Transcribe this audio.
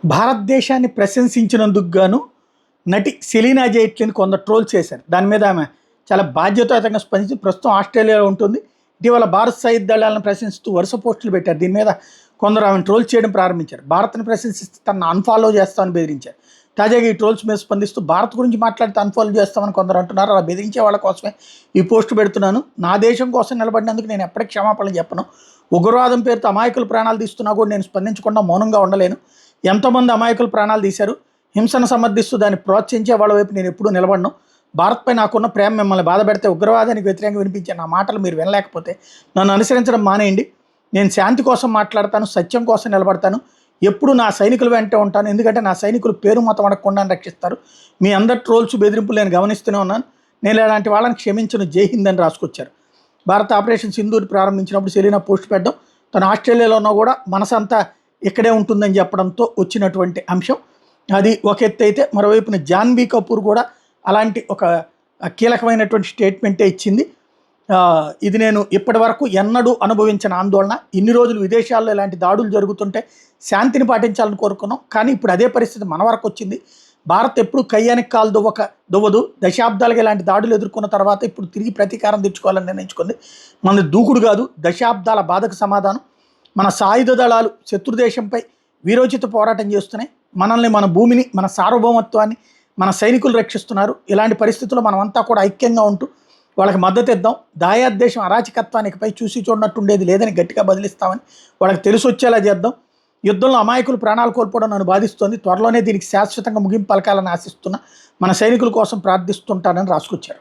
భారతదేశాన్ని ప్రశంసించినందుకు గాను నటి సెలీనా జైట్లీని కొందరు ట్రోల్ చేశారు. దాని మీద ఆమె చాలా బాధ్యతాయుతంగా స్పందించి ప్రస్తుతం ఆస్ట్రేలియాలో ఉంటుంది. ఇటీవల భారత్ సాయుధ దళాలను ప్రశంసిస్తూ వరుస పోస్టులు పెట్టారు. దీని మీద కొందరు ఆమెను ట్రోల్ చేయడం ప్రారంభించారు. భారత్ని ప్రశంసిస్తే తనను అన్ఫాలో చేస్తామని బెదిరించారు. తాజాగా ఈ ట్రోల్స్ మీద స్పందిస్తూ భారత్ గురించి మాట్లాడితే అన్ఫాలో చేస్తామని కొందరు అంటున్నారు. అలా బెదిరించే వాళ్ళ కోసమే ఈ పోస్టు పెడుతున్నాను. నా దేశం కోసం నిలబడినందుకు నేను ఎప్పటికీ క్షమాపణలు చెప్పను. ఉగ్రవాదం పేరుతో అమాయకులు ప్రాణాలు తీస్తున్నా కూడా నేను స్పందించకుండా మౌనంగా ఉండలేను. ఎంతోమంది అమాయకులు ప్రాణాలు తీశారు. హింసను సమర్థిస్తూ దాన్ని ప్రోత్సహించే వాళ్ళ వైపు నేను ఎప్పుడూ నిలబడను. భారత్పై నాకున్న ప్రేమ మిమ్మల్ని బాధపెడితే ఉగ్రవాదానికి వ్యతిరేకంగా వినిపించే నా మాటలు మీరు వినలేకపోతే నన్ను అనుసరించడం మానేయండి. నేను శాంతి కోసం మాట్లాడతాను, సత్యం కోసం నిలబడతాను. ఎప్పుడు నా సైనికుల వెంటే ఉంటాను. ఎందుకంటే నా సైనికులు పేరు మొత్తం అడగకుండా రక్షిస్తారు. మీ అందరి ట్రోల్స్ బెదిరింపులు నేను గమనిస్తూనే ఉన్నాను. నేను ఇలాంటి వాళ్ళని క్షమించను. జై హింద్ అని రాసుకొచ్చారు. భారత ఆపరేషన్ సింధూర్ ప్రారంభించినప్పుడు సెలీనా పోస్ట్ పెట్టడం, తను ఆస్ట్రేలియాలో ఉన్నా కూడా మనసంతా ఇక్కడే ఉంటుందని చెప్పడంతో వచ్చినటువంటి అంశం. అది ఒక ఎత్తు అయితే, మరోవైపున జాన్వీ కపూర్ కూడా అలాంటి ఒక కీలకమైనటువంటి స్టేట్మెంటే ఇచ్చింది. ఇది నేను ఇప్పటి వరకు ఎన్నడూ అనుభవించిన ఆందోళన. ఇన్ని రోజులు విదేశాల్లో ఇలాంటి దాడులు జరుగుతుంటే శాంతిని పాటించాలని కోరుకున్నాం. కానీ ఇప్పుడు అదే పరిస్థితి మన వరకు వచ్చింది. భారత్ ఎప్పుడు కయ్యానికి కాలు దువ్వదు. దశాబ్దాలుగా ఇలాంటి దాడులు ఎదుర్కొన్న తర్వాత ఇప్పుడు తిరిగి ప్రతీకారం తెచ్చుకోవాలని నిర్ణయించుకుంది. మన దూకుడు కాదు, దశాబ్దాల బాధకు సమాధానం. మన సాయుధ దళాలు శత్రుదేశంపై వీరోచిత పోరాటం చేస్తున్నాయి. మనల్ని, మన భూమిని, మన సార్వభౌమత్వాన్ని మన సైనికులు రక్షిస్తున్నారు. ఇలాంటి పరిస్థితుల్లో మనమంతా కూడా ఐక్యంగా ఉంటూ వాళ్ళకి మద్దతు ఇద్దాం. దాయాద్దేశం అరాచకత్వానికిపై చూసి చూడనట్టు ఉండేది లేదని గట్టిగా బదిలిస్తామని వాళ్ళకి తెలిసి వచ్చేలా చేద్దాం. యుద్ధంలో అమాయకులు ప్రాణాలు కోల్పోవడం నన్ను బాధిస్తోంది. త్వరలోనే దీనికి శాశ్వతంగా ముగింపు పలకాలని ఆశిస్తున్నా. మన సైనికుల కోసం ప్రార్థిస్తుంటానని రాసుకొచ్చారు.